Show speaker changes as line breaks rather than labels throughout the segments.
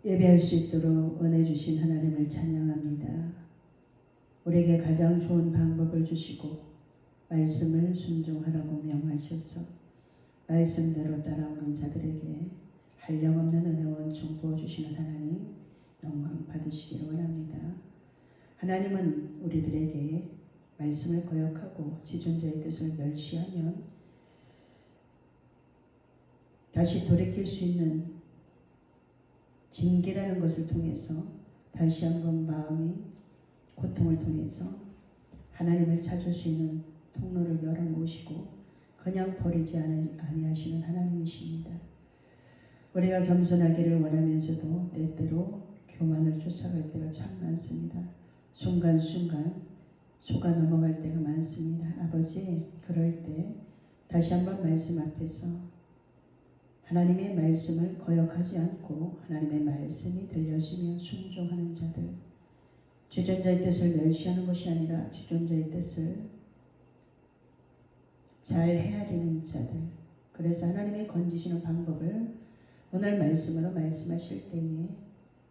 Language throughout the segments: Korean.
예배할 수 있도록 은혜 주신 하나님을 찬양합니다. 우리에게 가장 좋은 방법을 주시고 말씀을 순종하라고 명하셔서 말씀대로 따라오는 자들에게 한량없는 은혜와 은총 부어주시는 하나님 영광 받으시기를 원합니다. 하나님은 우리들에게 말씀을 거역하고 지존자의 뜻을 멸시하면 다시 돌이킬 수 있는 징계라는 것을 통해서 다시 한번 마음이 고통을 통해서 하나님을 찾을 수 있는 통로를 열어놓으시고 그냥 버리지 아니하시는 하나님이십니다. 우리가 겸손하기를 원하면서도 때때로 교만을 쫓아갈 때가 참 많습니다. 순간순간 속아 넘어갈 때가 많습니다. 아버지, 그럴 때 다시 한번 말씀 앞에서 하나님의 말씀을 거역하지 않고 하나님의 말씀이 들려지며 순종하는 자들, 주존자의 뜻을 멸시하는 것이 아니라 주존자의 뜻을 잘 헤아리는 자들, 그래서 하나님의 건지시는 방법을 오늘 말씀으로 말씀하실 때에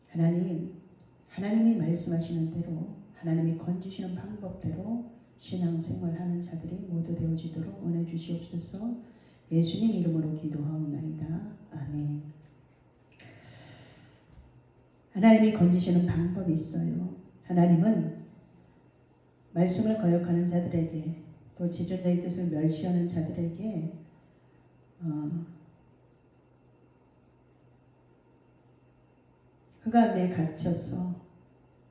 하나님이 말씀하시는 대로 하나님이 건지시는 방법대로 신앙생활하는 자들이 모두 되어지도록 은혜 주시옵소서. 예수님 이름으로 기도하옵나이다. 아멘. 하나님이 건지시는 방법이 있어요. 하나님은 말씀을 거역하는 자들에게 또 지존자의 뜻을 멸시하는 자들에게 흑암에 갇혀서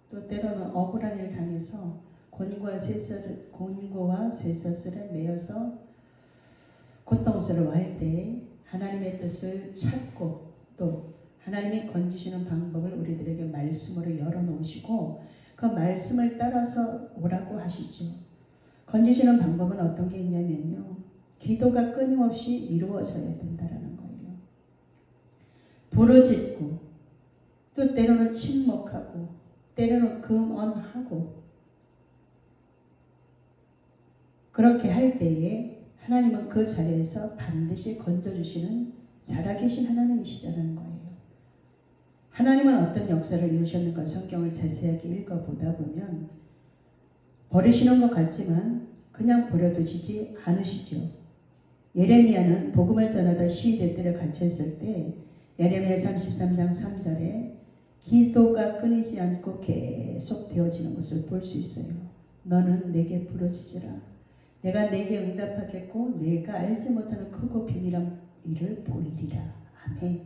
또 때로는 억울한 일을 당해서 곤고와 쇠사슬에 매여서 고통스러워할 때 하나님의 뜻을 찾고 또 하나님이 건지시는 방법을 우리들에게 말씀으로 열어놓으시고 그 말씀을 따라서 오라고 하시죠. 건지시는 방법은 어떤 게 있냐면요, 기도가 끊임없이 이루어져야 된다라는 거예요. 부르짖고 또 때로는 침묵하고 때로는 금언하고 그렇게 할 때에 하나님은 그 자리에서 반드시 건져주시는 살아계신 하나님이시라는 거예요. 하나님은 어떤 역사를 이루셨는가 성경을 자세하게 읽어보다 보면 버리시는 것 같지만 그냥 버려두시지 않으시죠. 예레미야는 복음을 전하다 시위대 뜰에 갇혀있을 때 예레미야 33장 3절에 기도가 끊이지 않고 계속 되어지는 것을 볼 수 있어요. 너는 내게 부르짖으라. 내가 내게 응답하겠고 내가 알지 못하는 크고 비밀한 일을 보이리라. 아멘.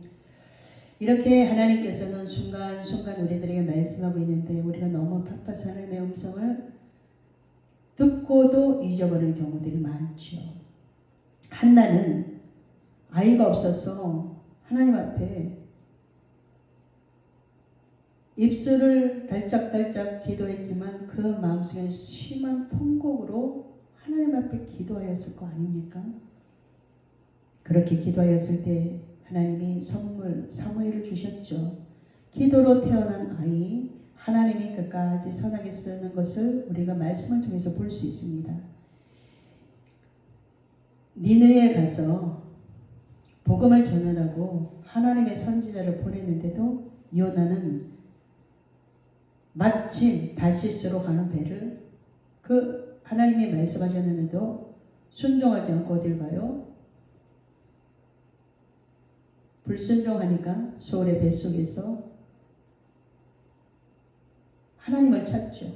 이렇게 하나님께서는 순간순간 우리들에게 말씀하고 있는데 우리가 너무 바빠서 하나님의 음성을 듣고도 잊어버리는 경우들이 많죠. 한나는 아이가 없어서 하나님 앞에 입술을 달짝달짝 기도했지만 그 마음속에 심한 통곡으로 하나님 앞에 기도하였을 거 아닙니까? 그렇게 기도하였을 때 하나님이 선물 사무엘을 주셨죠. 기도로 태어난 아이 하나님이 끝까지 선하게 쓰는 것을 우리가 말씀을 통해서 볼 수 있습니다. 니느에 가서 복음을 전하라고 하나님의 선지자를 보냈는데도 요나는 마침 다시스로 가는 배를 그 하나님이 말씀하셨는데도 순종하지 않고 어딜 가요? 불순종하니까 소울의 뱃속에서 하나님을 찾죠.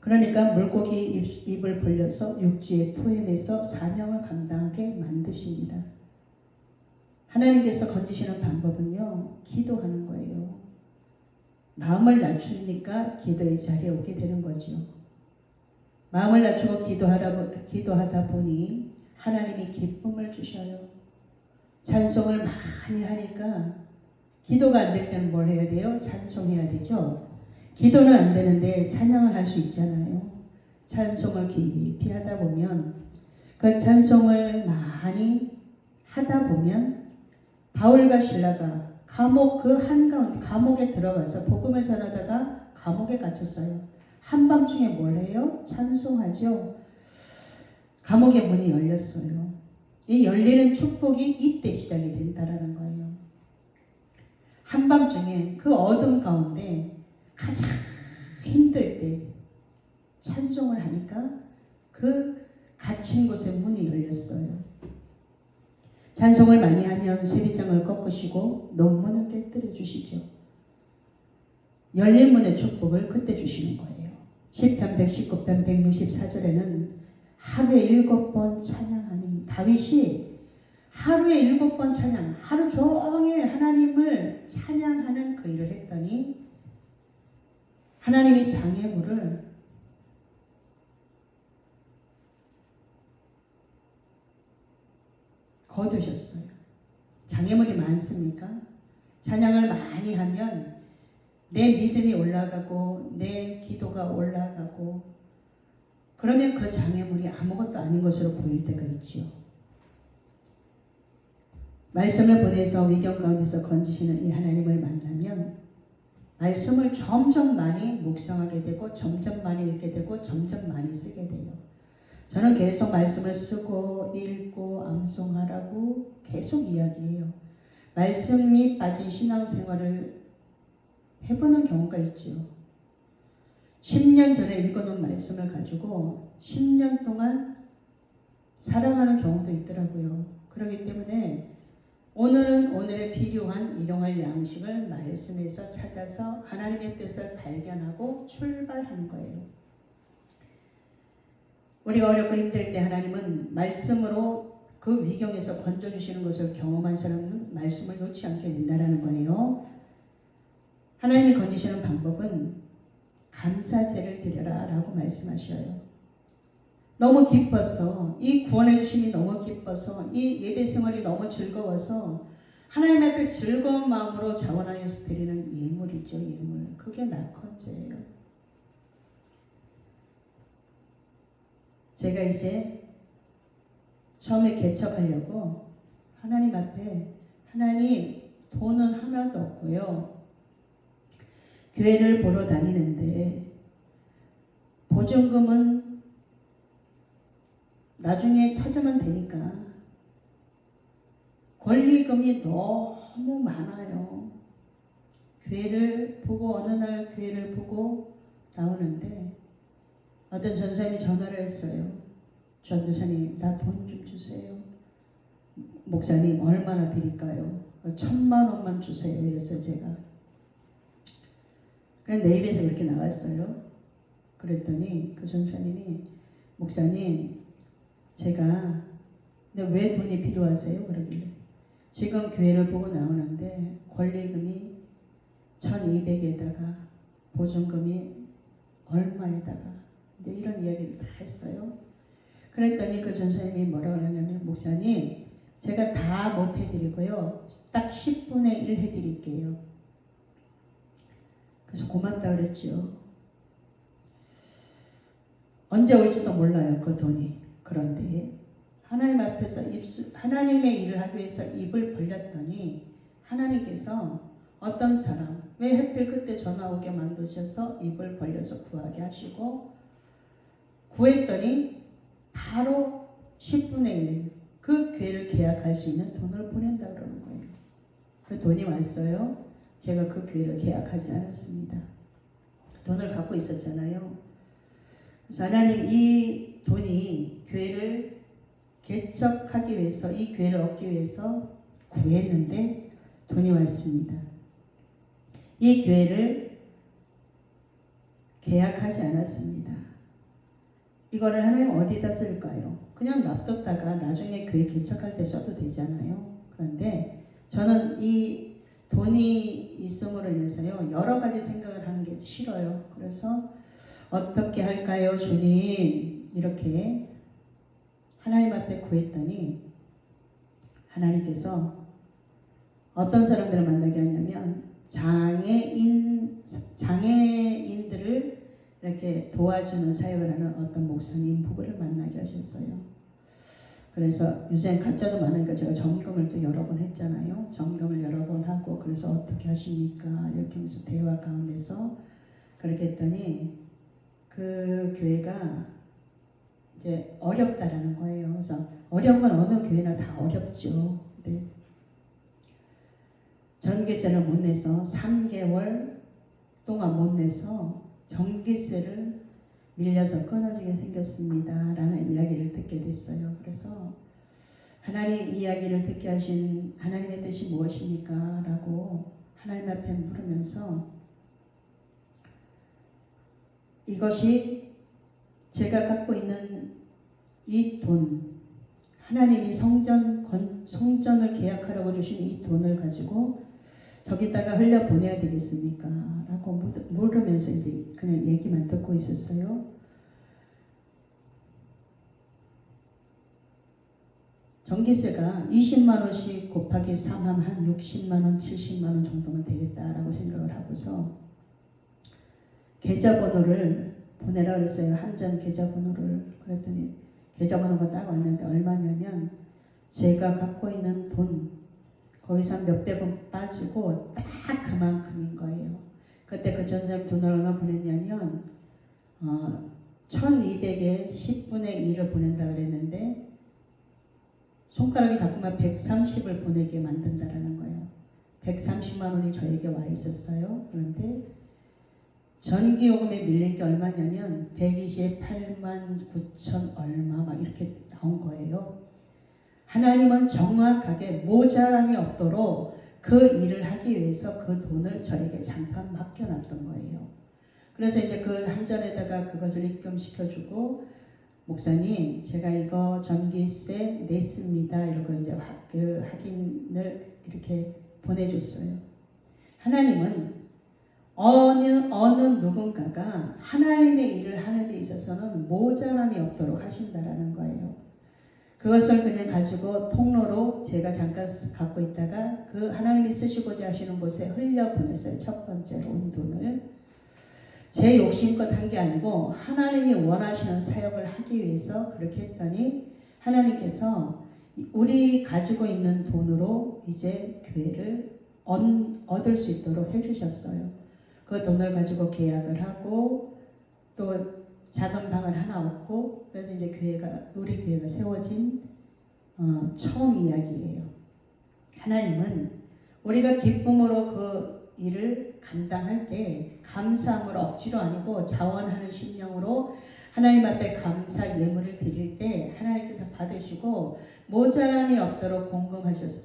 그러니까 물고기 입을 벌려서 육지에 토해내서 사명을 감당하게 만드십니다. 하나님께서 건지시는 방법은요, 기도하는 거예요. 마음을 낮추니까 기도의 자리에 오게 되는 거죠. 마음을 낮추고 기도하다 보니 하나님이 기쁨을 주셔요. 찬송을 많이 하니까 기도가 안 될 때는 뭘 해야 돼요? 찬송해야 되죠. 기도는 안 되는데 찬양을 할 수 있잖아요. 찬송을 깊이 하다 보면 그 찬송을 많이 하다 보면 바울과 실라가 감옥 그 한가운데 감옥에 들어가서 복음을 전하다가 감옥에 갇혔어요. 한밤중에 뭘 해요? 찬송하죠. 감옥의 문이 열렸어요. 이 열리는 축복이 이때 시작이 된다라는 거예요. 한밤중에 그 어둠 가운데 가장 힘들 때 찬송을 하니까 그 갇힌 곳에 문이 열렸어요. 찬송을 많이 하면 세리장을 꺾으시고 논문을 깨뜨려 주시죠. 열린 문의 축복을 그때 주시는 거예요. 시편 119편 164절에는 하루에 7번 찬양하니, 다윗이 하루에 7번 찬양, 하루 종일 하나님을 찬양하는 그 일을 했더니 하나님이 장애물을 거두셨어요. 장애물이 많습니까? 찬양을 많이 하면 내 믿음이 올라가고 내 기도가 올라가고, 그러면 그 장애물이 아무것도 아닌 것으로 보일 때가 있지요. 말씀을 보내서 위경 가운데서 건지시는 이 하나님을 만나면 말씀을 점점 많이 묵상하게 되고 점점 많이 읽게 되고 점점 많이 쓰게 돼요. 저는 계속 말씀을 쓰고 읽고 암송하라고 계속 이야기해요. 말씀이 빠진 신앙생활을 해보는 경우가 있죠. 10년 전에 읽어놓은 말씀을 가지고 10년 동안 살아가는 경우도 있더라고요. 그렇기 때문에 오늘은 오늘에 필요한 일용할 양식을 말씀에서 찾아서 하나님의 뜻을 발견하고 출발하는 거예요. 우리가 어렵고 힘들 때 하나님은 말씀으로 그 위경에서 건져주시는 것을 경험한 사람은 말씀을 놓지 않게 된다는 거예요. 하나님이 건지시는 방법은 감사제를 드려라 라고 말씀하셔요. 너무 기뻐서, 이 구원해 주심이 너무 기뻐서, 이 예배 생활이 너무 즐거워서 하나님 앞에 즐거운 마음으로 자원하여서 드리는 예물이죠. 예물. 그게 낙헌제예요. 제가 이제 처음에 개척하려고 하나님 앞에, 하나님 돈은 하나도 없고요, 교회를 보러 다니는데 보증금은 나중에 찾으면 되니까, 권리금이 너무 많아요. 교회를 보고, 어느 날 교회를 보고 나오는데 어떤 전사님이 전화를 했어요. 전도사님, 나 돈 좀 주세요. 목사님, 얼마나 드릴까요? 1,000만 원만 주세요. 이랬어요, 제가. 그냥 내 입에서 그렇게 나왔어요. 그랬더니 그 전사님이, 목사님, 제가, 근데 왜 돈이 필요하세요? 그러길래, 지금 교회를 보고 나오는데 권리금이 1,200에다가 보증금이 얼마에다가, 근데 이런 이야기를 다 했어요. 그랬더니 그 전사님이 뭐라고 하냐면, 목사님, 제가 다 못 해드리고요, 딱 10분의 1 해드릴게요. 그래서 고맙다 그랬죠. 언제 올지도 몰라요, 그 돈이. 그런데 하나님 앞에서 하나님의 일을 하기 위해서 입을 벌렸더니 하나님께서 어떤 사람, 왜 하필 그때 전화 오게 만드셔서 입을 벌려서 구하게 하시고, 구했더니 바로 10분의 1, 그 교회를 계약할 수 있는 돈을 보낸다 그러는 거예요. 그 돈이 왔어요. 제가 그 교회를 계약하지 않았습니다. 돈을 갖고 있었잖아요. 그래서 하나님, 이 돈이 교회를 개척하기 위해서, 이 교회를 얻기 위해서 구했는데 돈이 왔습니다. 이 교회를 계약하지 않았습니다. 이거를 하나님 어디다 쓸까요? 그냥 놔뒀다가 나중에 교회 개척할 때 써도 되잖아요. 그런데 저는 이 돈이 있음으로 인해서요, 여러 가지 생각을 하는 게 싫어요. 그래서 어떻게 할까요, 주님? 이렇게 하나님 앞에 구했더니 하나님께서 어떤 사람들을 만나게 하냐면 장애인들을 이렇게 도와주는 사역을 하는 어떤 목사님 부부를 만나게 하셨어요. 그래서 요새는 가짜도 많으니까 제가 점검을 또 여러 번 했잖아요. 점검을 여러 번 하고, 그래서 어떻게 하십니까? 이렇게 하면서 대화 가운데서 그렇게 했더니 그 교회가 이제 어렵다라는 거예요. 그래서 어려운 건 어느 교회나 다 어렵죠. 네. 전 전기세를 못 내서 3개월 동안 못 내서 전기세를 밀려서 끊어지게 생겼습니다. 라는 이야기를 듣게 됐어요. 그래서 하나님 이야기를 듣게 하신 하나님의 뜻이 무엇입니까? 라고 하나님 앞에 물으면서 이것이 제가 갖고 있는 이 돈, 하나님이 성전을 계약하라고 주신 이 돈을 가지고 저기다가 흘려보내야 되겠습니까? 라고 물으면서 이제 그냥 얘기만 듣고 있었어요. 전기세가 20만 원씩 곱하기 3 하면 한 60만 원, 70만 원 정도면 되겠다라고 생각을 하고서 계좌번호를 보내라 그랬어요. 한전 계좌번호를. 그랬더니 계좌번호가 딱 왔는데 얼마냐면 제가 갖고 있는 돈 거기서 한 몇백 원 빠지고 딱 그만큼인 거예요. 그때 그 전사님 돈을 얼마 보냈냐면 1200에 10분의 1을 보낸다 그랬는데 손가락이 자꾸만 130을 보내게 만든다라는 거예요. 130만 원이 저에게 와 있었어요. 그런데 전기요금에 밀린 게 얼마냐면 128만 9천 얼마 막 이렇게 나온 거예요. 하나님은 정확하게 모자람이 없도록 그 일을 하기 위해서 그 돈을 저에게 잠깐 맡겨놨던 거예요. 그래서 이제 그 한전에다가 그것을 입금시켜주고 목사님 제가 이거 전기세 냈습니다. 이러고 이제 그 확인을 이렇게 보내줬어요. 하나님은 어느 누군가가 하나님의 일을 하는 데 있어서는 모자람이 없도록 하신다라는 거예요. 그것을 그냥 가지고 통로로 제가 잠깐 갖고 있다가 그 하나님이 쓰시고자 하시는 곳에 흘려보냈어요. 첫 번째로 온 돈을. 제 욕심껏 한 게 아니고 하나님이 원하시는 사역을 하기 위해서 그렇게 했더니 하나님께서 우리 가지고 있는 돈으로 이제 교회를 얻을 수 있도록 해주셨어요. 그 돈을 가지고 계약을 하고 또 작은 방을 하나 얻고 그래서 이제 우리 교회가 세워진 처음 이야기예요. 하나님은 우리가 기쁨으로 그 일을 감당할 때 감사함으로 억지로 아니고 자원하는 심령으로 하나님 앞에 감사 예물을 드릴 때 하나님께서 받으시고 모자람이 없도록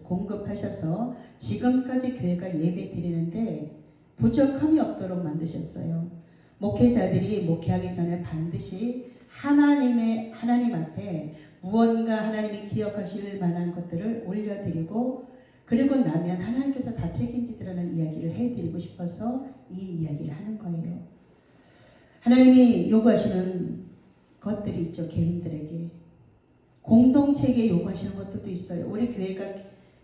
공급하셔서 지금까지 교회가 예배 드리는데 부족함이 없도록 만드셨어요. 목회자들이 목회하기 전에 반드시 하나님 앞에 무언가 하나님이 기억하실 만한 것들을 올려드리고 그리고 나면 하나님께서 다 책임지더라는 이야기를 해드리고 싶어서 이 이야기를 하는 거예요. 하나님이 요구하시는 것들이 있죠. 개인들에게. 공동체에게 요구하시는 것들도 있어요. 우리 교회가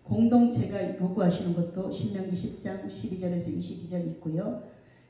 공동체가 요구하시는 것도 신명기 10장 12절에서 22절 있고요.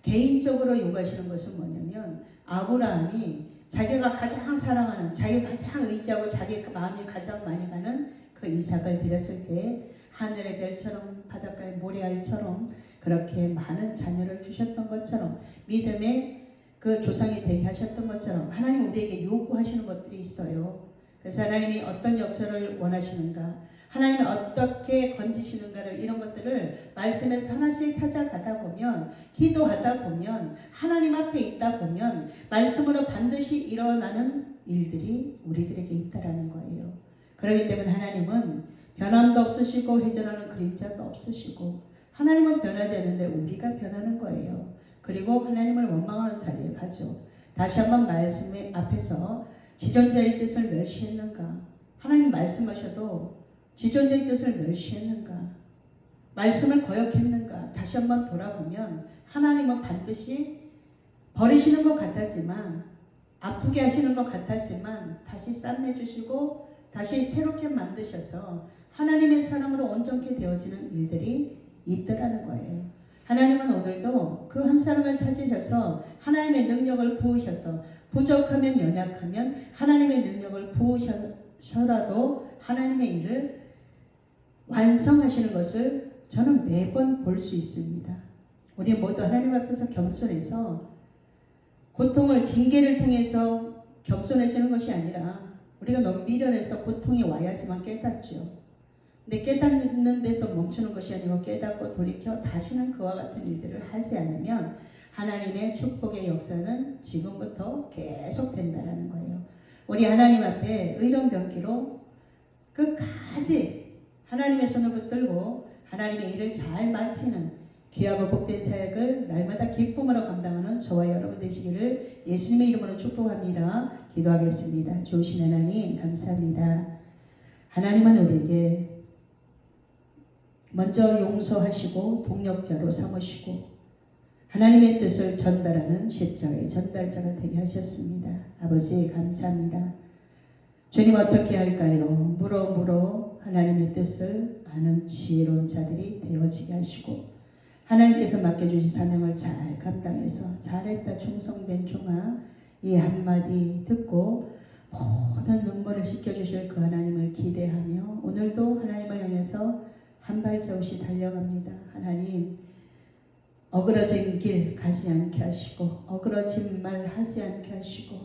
개인적으로 요구하시는 것은 뭐냐면 아브라함이 자기가 가장 사랑하는 자기가 가장 의지하고 자기 마음이 가장 많이 가는 그 이삭을 드렸을 때 하늘의 별처럼 바닷가의 모래알처럼 그렇게 많은 자녀를 주셨던 것처럼 믿음의 그 조상이 되게 하셨던 것처럼 하나님 우리에게 요구하시는 것들이 있어요. 그래서 하나님이 어떤 역사를 원하시는가 하나님이 어떻게 건지시는가를 이런 것들을 말씀에서 하나씩 찾아가다 보면 기도하다 보면 하나님 앞에 있다 보면 말씀으로 반드시 일어나는 일들이 우리들에게 있다라는 거예요. 그렇기 때문에 하나님은 변함도 없으시고 회전하는 그림자도 없으시고 하나님은 변하지 않는데 우리가 변하는 거예요. 그리고 하나님을 원망하는 자리에 가죠. 다시 한번 말씀의 앞에서 지존자의 뜻을 멸시했는가? 하나님 말씀하셔도 지존자의 뜻을 멸시했는가? 말씀을 거역했는가? 다시 한번 돌아보면 하나님은 반드시 버리시는 것 같았지만 아프게 하시는 것 같았지만 다시 쌈내주시고 다시 새롭게 만드셔서 하나님의 사랑으로 온전케 되어지는 일들이 있더라는 거예요. 하나님은 오늘도 그 한 사람을 찾으셔서 하나님의 능력을 부으셔서 부족하면 연약하면 하나님의 능력을 부으셔라도 하나님의 일을 완성하시는 것을 저는 매번 볼 수 있습니다. 우리 모두 하나님 앞에서 겸손해서 고통을 징계를 통해서 겸손해지는 것이 아니라 우리가 너무 미련해서 고통이 와야지만 깨닫죠. 근데 깨닫는 데서 멈추는 것이 아니고 깨닫고 돌이켜 다시는 그와 같은 일들을 하지 않으면 하나님의 축복의 역사는 지금부터 계속 된다라는 거예요. 우리 하나님 앞에 의로운 병기로 끝까지 하나님의 손을 붙들고 하나님의 일을 잘 마치는 귀하고 복된 사역을 날마다 기쁨으로 감당하는 저와 여러분 되시기를 예수님의 이름으로 축복합니다. 기도하겠습니다. 좋으신 하나님 감사합니다. 하나님은 우리에게 먼저 용서하시고 동력자로 삼으시고 하나님의 뜻을 전달하는 십자가의 전달자가 되게 하셨습니다. 아버지 감사합니다. 주님 어떻게 할까요? 물어 하나님의 뜻을 아는 지혜로운 자들이 되어지게 하시고 하나님께서 맡겨주신 사명을 잘 감당해서 잘했다 충성된 종아 이 한마디 듣고 모든 눈물을 씻겨주실 그 하나님을 기대하며 오늘도 하나님을 향해서 한 발자국씩 달려갑니다. 하나님 어그러진 길 가지 않게 하시고 어그러진 말 하지 않게 하시고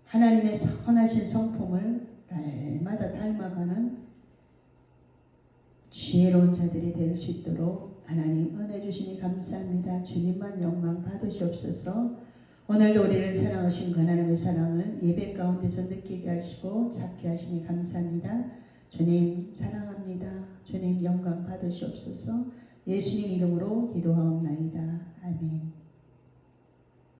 하나님의 선하신 성품을 날마다 닮아가는 지혜로운 자들이 될 수 있도록 하나님 은혜 주시니 감사합니다. 주님만 영광 받으시옵소서. 오늘도 우리를 사랑하신 그 하나님의 사랑을 예배 가운데서 느끼게 하시고 찾게 하시니 감사합니다. 주님 사랑합니다. 주님 영광 받으시옵소서. 예수님 이름으로 기도하옵나이다. 아멘.